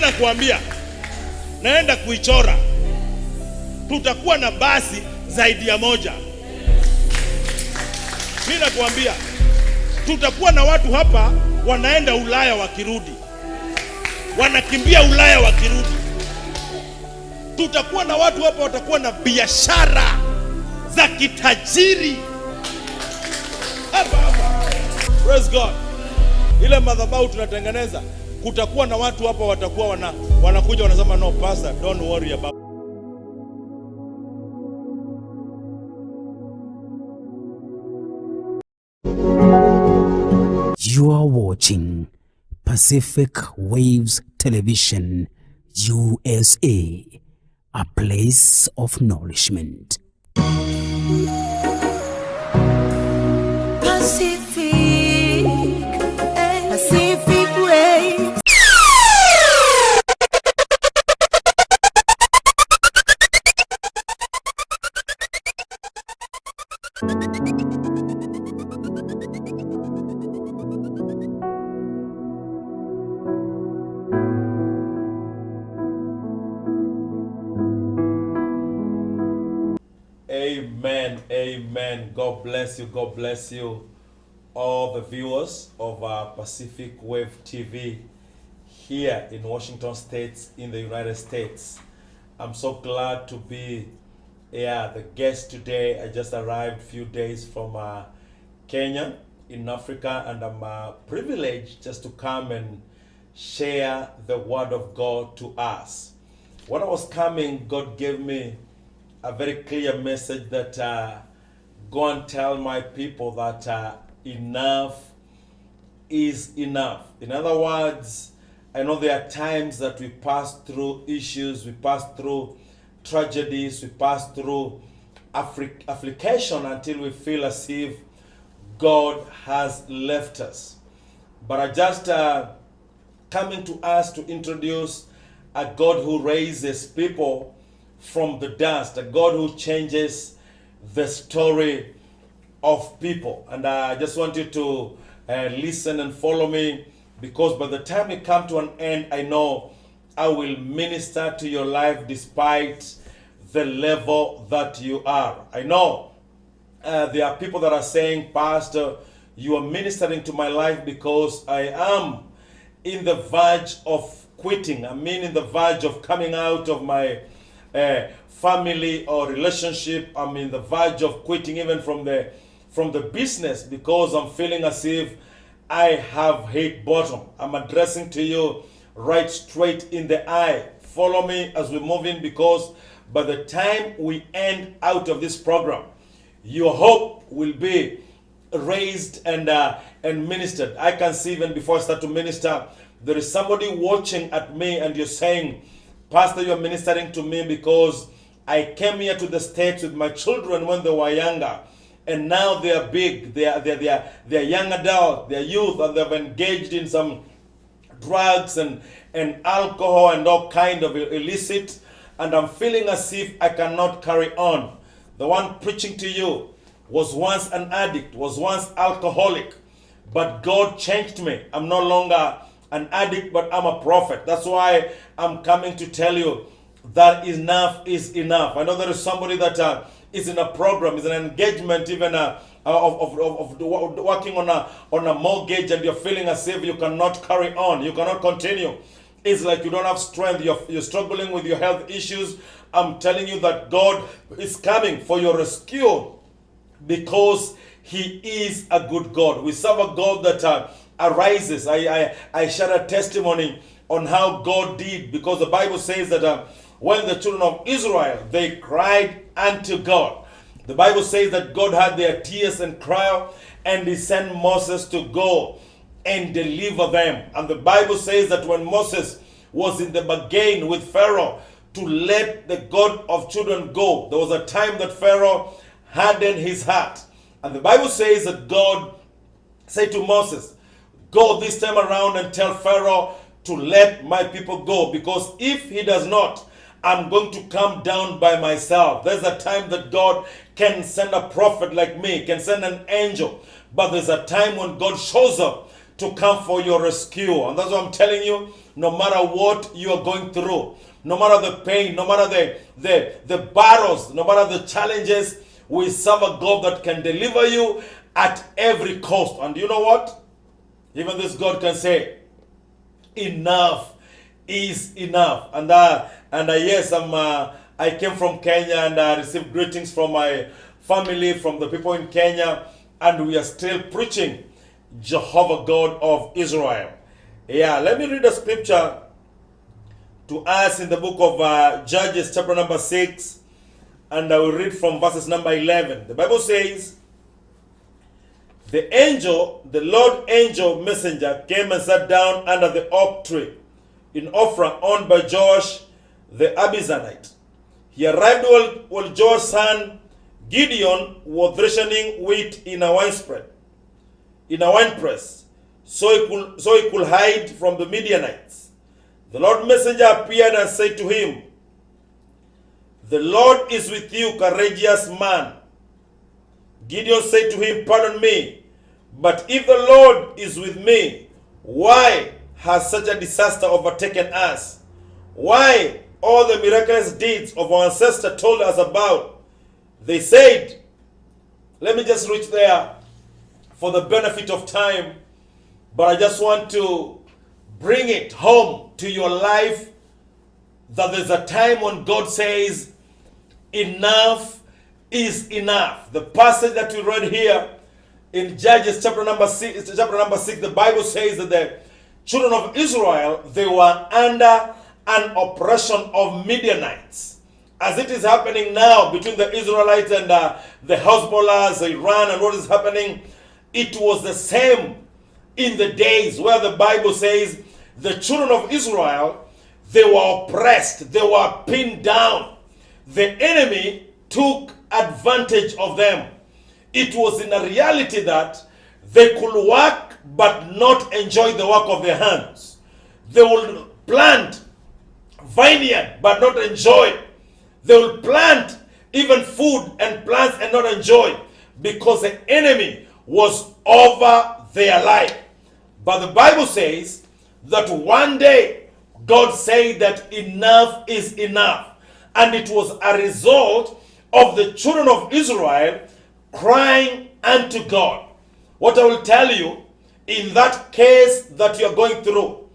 nakuambia, naenda kuichora. Tutakuwa na basi zaidi ya moja. Mimi nakuambia, tutakuwa na watu hapa wanaenda Ulaya wakirudi, wanakimbia Ulaya wakirudi. Tutakuwa na watu hapa watakuwa na biashara za kitajiri hapa. Praise God. Ile madhabahu tunatengeneza, kutakuwa na watu hapa watakuwa wanakuja wanasema, no pastor, don't worry about. You are watching Pacific Waves Television USA, a place of nourishment. Pacific Waves. Amen, amen. God bless you, God bless you, all the viewers of Pacific Wave TV here in Washington State, in the United States. I'm so glad to be the guest today. I just arrived a few days from Kenya in Africa, and I'm privileged just to come and share the word of God to us. When I was coming, God gave me a very clear message that go and tell my people that enough is enough. In other words, I know there are times that we pass through issues, we pass through tragedies, we pass through affliction until we feel as if God has left us. But I just coming to us to introduce a God who raises people from the dust, a God who changes the story of people. And I just want you to listen and follow me, because by the time we come to an end, I know I will minister to your life despite the level that you are. I know there are people that are saying, Pastor, you are ministering to my life because I am in the verge of quitting. I mean, in the verge of coming out of my family or relationship. I'm in the verge of quitting even from the business, because I'm feeling as if I have hit bottom. I'm addressing to you right straight in the eye. Follow me as we move in, because by the time we end out of this program, your hope will be raised and ministered. I can see even before I start to minister, there is somebody watching at me and you're saying, Pastor, you're ministering to me because I came here to the States with my children when they were younger, and now they are big, they are young adults, they are youth, and they've engaged in some drugs and alcohol and all kind of illicit, and I'm feeling as if I cannot carry on. The one preaching to you was once an addict, was once alcoholic, but God changed me. I'm no longer an addict, but I'm a prophet. That's why I'm coming to tell you that enough is enough. I know there is somebody that is in a program, is an engagement, even of working on a mortgage, and you're feeling as if you cannot carry on, you cannot continue. It's like you don't have strength, you're struggling with your health issues. I'm telling you that God is coming for your rescue, because He is a good God. We serve a God that arises. I share a testimony on how God did, because the Bible says that when the children of Israel, they cried unto God, the Bible says that God had their tears and cry, and He sent Moses to go and deliver them. And the Bible says that when Moses was in the bargain with Pharaoh to let the God of children go, there was a time that Pharaoh hardened his heart. And the Bible says that God said to Moses, go this time around and tell Pharaoh to let my people go, because if he does not, I'm going to come down by myself. There's a time that God can send a prophet like me, can send an angel, but there's a time when God shows up to come for your rescue. And that's what I'm telling you. No matter what you are going through, no matter the pain, no matter the battles, no matter the challenges, we serve a God that can deliver you at every cost. And you know what? Even this God can say, enough is enough. And yes, I came from Kenya, and I received greetings from my family, from the people in Kenya, and we are still preaching Jehovah God of Israel. Yeah, let me read a scripture to us in the book of Judges, chapter number 6, and I will read from verses number 11. The Bible says, the Lord angel messenger came and sat down under the oak tree in Ophrah, owned by Joash the Abizanite. He arrived while Joash's son Gideon was threshing wheat in a winepress, so he could hide from the Midianites. The Lord messenger appeared and said to him, "The Lord is with you, courageous man." Gideon said to him, "Pardon me, but if the Lord is with me, why has such a disaster overtaken us? Why all the miraculous deeds of our ancestors told us about?" They said, let me just reach there for the benefit of time, but I just want to bring it home to your life that there's a time when God says, enough is enough. The passage that we read here in Judges chapter number 6, the Bible says that the children of Israel, they were under an oppression of Midianites. As it is happening now between the Israelites and the Hezbollahs, Iran, and what is happening, it was the same in the days where the Bible says the children of Israel, they were oppressed, they were pinned down. The enemy took advantage of them. It was in a reality that they could work but not enjoy the work of their hands. They will plant vineyard but not enjoy. They will plant even food and plants and not enjoy, because the enemy was over their life. But the Bible says that one day God said that enough is enough. And it was a result of the children of Israel crying unto God. What I will tell you, in that case that you're going through,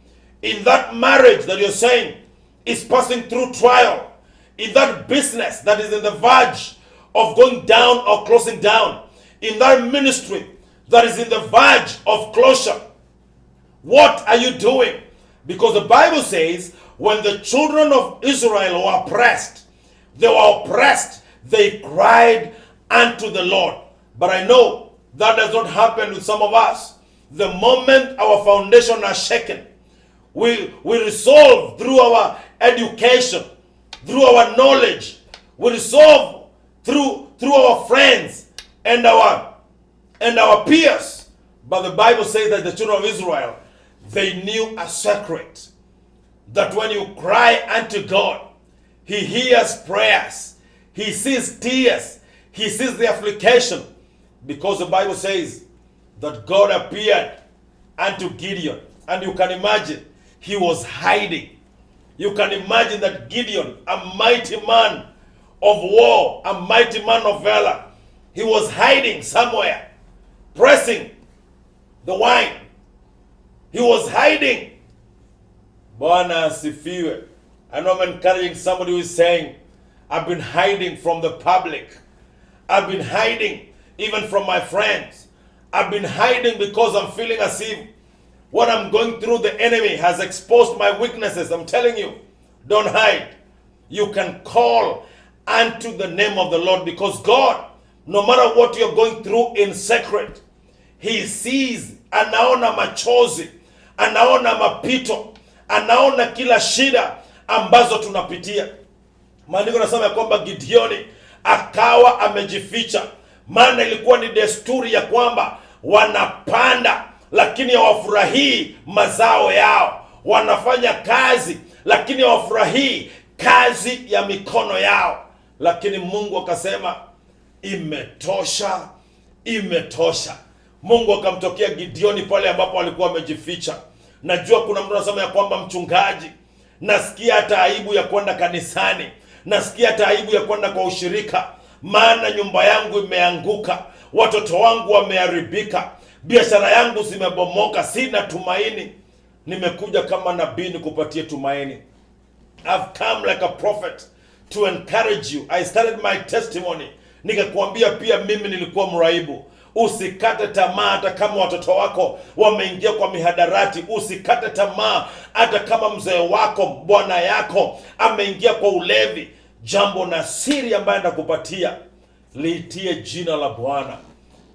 in that marriage that you're saying is passing through trial, in that business that is in the verge of going down or closing down, in that ministry that is in the verge of closure, what are you doing? Because the Bible says when the children of Israel were oppressed, they cried unto the Lord. But I know that does not happen with some of us. The moment our foundation are shaken, we resolve through our education, through our knowledge, we resolve through our friends and our peers. But the Bible says that the children of Israel, they knew a secret, that when you cry unto God, He hears prayers, He sees tears, He sees the affliction, because the Bible says that God appeared unto Gideon, and you can imagine he was hiding. You can imagine that Gideon, a mighty man of war, a mighty man of valor, he was hiding somewhere, pressing the wine. He was hiding. Bwana asifiwe. I know I'm encouraging somebody who is saying, I've been hiding from the public. I've been hiding even from my friends. I've been hiding because I'm feeling as if what I'm going through, the enemy has exposed my weaknesses. I'm telling you, don't hide. You can call unto the name of the Lord, because God, no matter what you're going through in secret, He sees. Anaona machozi, anaona mapito, anaona kila shida ambazo tunapitia. Maandiko nasema ya kwamba Gideoni akawa amejificha, maana ilikuwa ni desturi ya kwamba wanapanda lakini hawafurahii mazao yao, wanafanya kazi lakini hawafurahii kazi ya mikono yao. Lakini Mungu akasema, imetosha, imetosha. Mungu akamtokea Gideoni pale ambapo alikuwa amejificha. Najua kuna mtu anasema ya kwamba mchungaji, nasikia hata aibu ya kwenda kanisani, nasikia hata aibu ya kwenda kwa ushirika, maana nyumba yangu imeanguka, watoto wangu wameharibika, biashara yangu zimebomoka, sina tumaini. Nimekuja kama nabii nikupatie tumaini. I've come like a prophet to encourage you. I started my testimony nikakwambia pia mimi nilikuwa mraibu. Usikate tamaa hata kama watoto wako wameingia kwa mihadarati. Usikate tamaa hata kama mzee wako, bwana yako ameingia kwa ulevi. Jambo na siri ambayo ndakupatia, liitie jina la Bwana.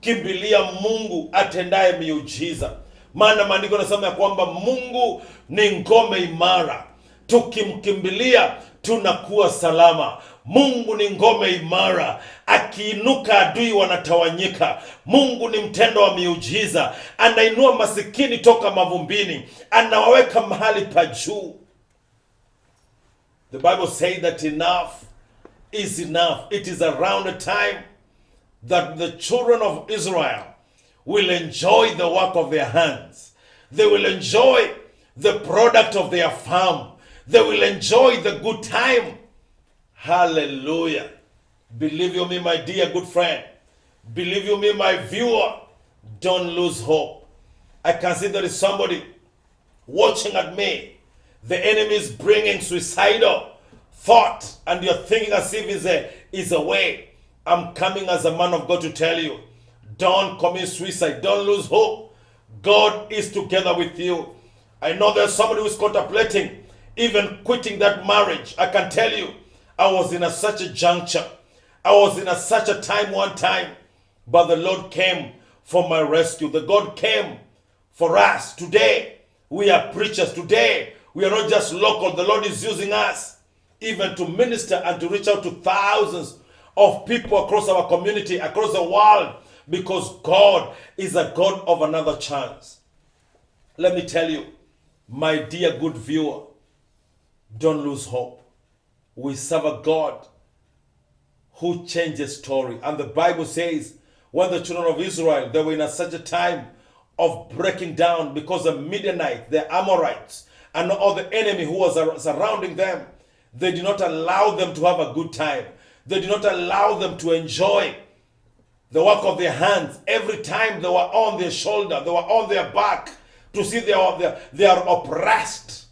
Kimbilia Mungu atendaye miujiza, maana maandiko yanasema ya kwamba Mungu ni ngome imara. Tukimkimbilia tunakuwa salama. Mungu ni ngome imara, akiinuka adui wanatawanyika. Mungu ni mtendo wa miujiza, anainua masikini toka mavumbini, anawaweka mahali pa juu. The Bible says that enough is enough. It is around the time that the children of Israel will enjoy the work of their hands. They will enjoy the product of their farm. They will enjoy the good time. Hallelujah. Believe you me, my dear good friend. Believe you me, my viewer. Don't lose hope. I can see there is somebody watching at me. The enemy is bringing suicidal thought, and you're thinking as if is a way. I'm coming as a man of God to tell you, don't commit suicide. Don't lose hope. God is together with you. I know there's somebody who's contemplating even quitting that marriage. I can tell you, I was in such a juncture. I was in such a time one time, but the Lord came for my rescue. The God came for us. Today, we are preachers. Today, we are not just local. The Lord is using us even to minister and to reach out to thousands of people across our community, across the world, because God is a God of another chance. Let me tell you, my dear good viewer, don't lose hope. We serve a God who changes story. And the Bible says, when the children of Israel, they were in such a time of breaking down because the Midianites, the Amorites, and all the enemy who was surrounding them, they did not allow them to have a good time. They did not allow them to enjoy the work of their hands. Every time they were on their shoulder, they were on their back to see they are oppressed.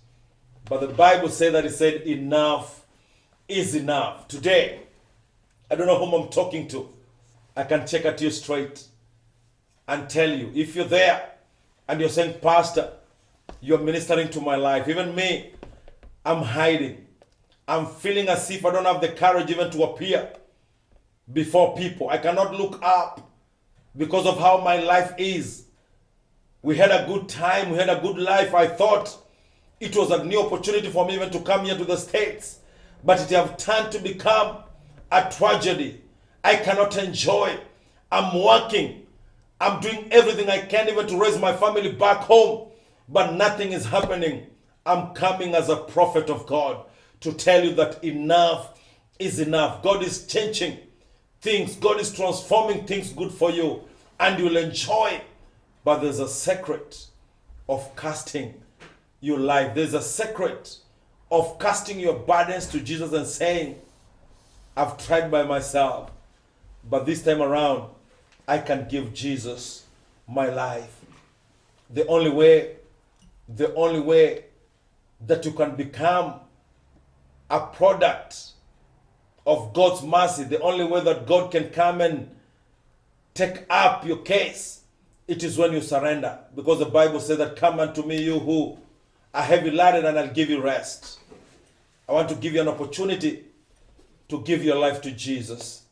But the Bible said that it said enough is enough. Today, I don't know whom I'm talking to. I can check at you straight and tell you, if you're there and you're saying, Pastor, you're ministering to my life. Even me, I'm hiding. I'm feeling as if I don't have the courage even to appear before people. I cannot look up because of how my life is. We had a good time. We had a good life. I thought it was a new opportunity for me even to come here to the States. But it have turned to become a tragedy. I cannot enjoy. I'm working. I'm doing everything I can even to raise my family back home. But nothing is happening. I'm coming as a prophet of God to tell you that enough is enough. God is changing things. God is transforming things good for you. And you'll enjoy. But there's a secret of casting your life. There's a secret of casting your burdens to Jesus and saying, I've tried by myself, but this time around, I can give Jesus my life. The only way that you can become a product of God's mercy, the only way that God can come and take up your case, it is when you surrender. Because the Bible says that, come unto me, you who are heavy laden, and I'll give you rest. I want to give you an opportunity to give your life to Jesus.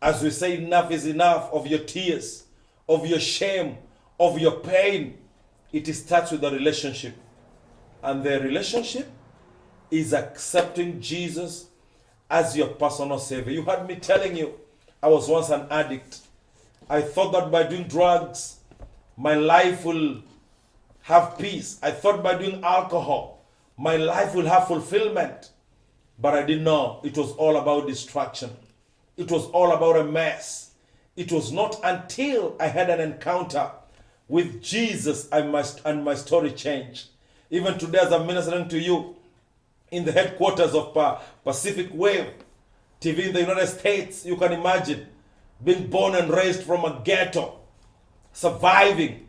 As we say, enough is enough of your tears, of your shame, of your pain. It starts with a relationship. And the relationship is accepting Jesus as your personal Savior. You heard me telling you, I was once an addict. I thought that by doing drugs, my life will have peace. I thought by doing alcohol, my life will have fulfillment. But I didn't know it was all about distraction. It was all about a mess. It was not until I had an encounter With Jesus, and my story changed. Even today, as I'm ministering to you in the headquarters of Pacific Wave TV in the United States, you can imagine being born and raised from a ghetto, surviving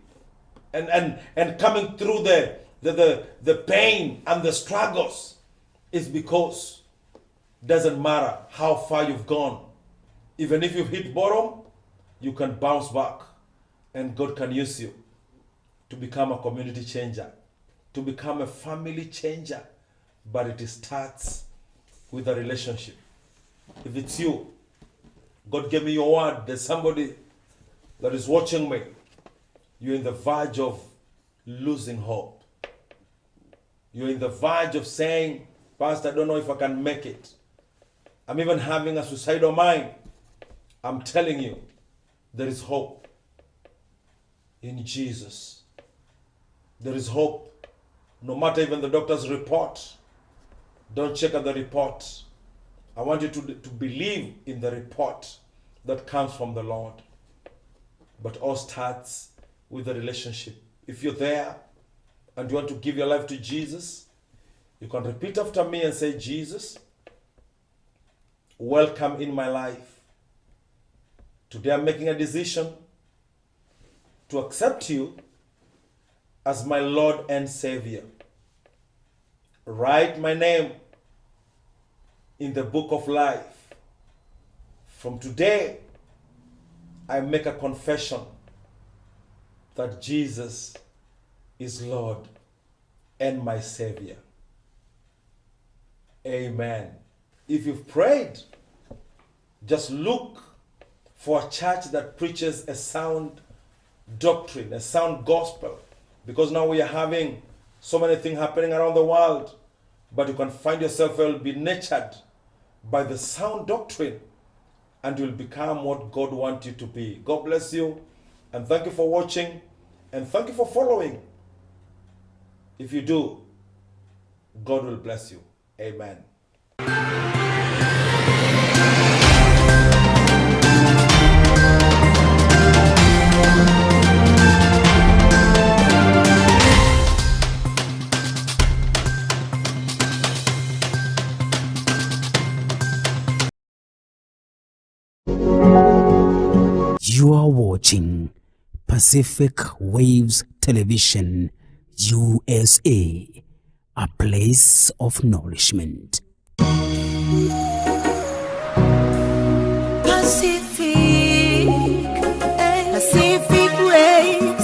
and coming through the pain and the struggles is because it doesn't matter how far you've gone. Even if you've hit bottom, you can bounce back, and God can use you to become a community changer, to become a family changer. But it starts with a relationship. If it's you, God gave me your word. There's somebody that is watching me. You're in the verge of losing hope. You're in the verge of saying, Pastor, I don't know if I can make it. I'm even having a suicidal mind. I'm telling you, there is hope in Jesus. There is hope. No matter even the doctor's report, don't check out the report. I want you to believe in the report that comes from the Lord. But all starts with a relationship. If you're there and you want to give your life to Jesus, you can repeat after me and say, Jesus, welcome in my life. Today I'm making a decision to accept you as my Lord and Savior. Write my name in the book of life. From today, I make a confession that Jesus is Lord and my Savior. Amen. If you've prayed, just look for a church that preaches a sound doctrine, a sound gospel. Because now we are having so many things happening around the world, but you can find yourself will be nurtured by the sound doctrine, and you'll become what God wants you to be. God bless you, and thank you for watching, and thank you for following. If you do, God will bless you. Amen. You are watching Pacific Waves Television, USA, a place of nourishment. Pacific Waves.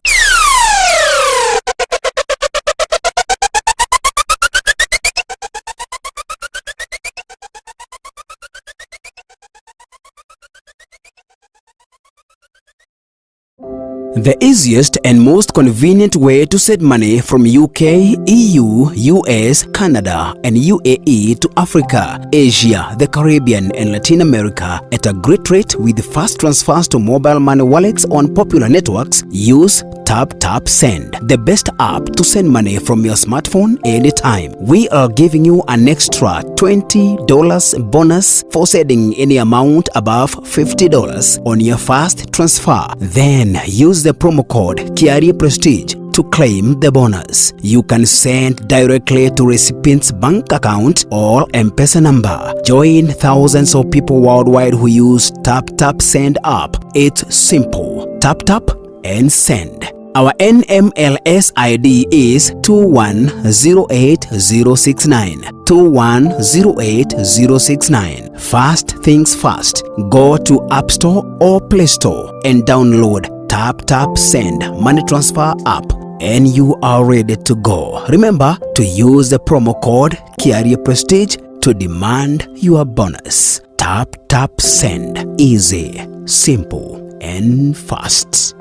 The easiest and most convenient way to send money from UK, EU, US, Canada, and UAE to Africa, Asia, the Caribbean, and Latin America at a great rate with fast transfers to mobile money wallets on popular networks. Use Tap Send, the best app to send money from your smartphone anytime. We are giving you an extra $20 bonus for sending any amount above $50 on your first transfer. Then use the promo code KIARIPRESTIGE to claim the bonus. You can send directly to recipient's bank account or M-Pesa number. Join thousands of people worldwide who use Tap Send app. It's simple. Tap and send. Our NMLS ID is 2108069. 2108069. First things first. Go to App Store or Play Store and download Tap Send money transfer app, and you are ready to go. Remember to use the promo code KIARIPRESTIGE to demand your bonus. Tap Send. Easy, simple, and fast.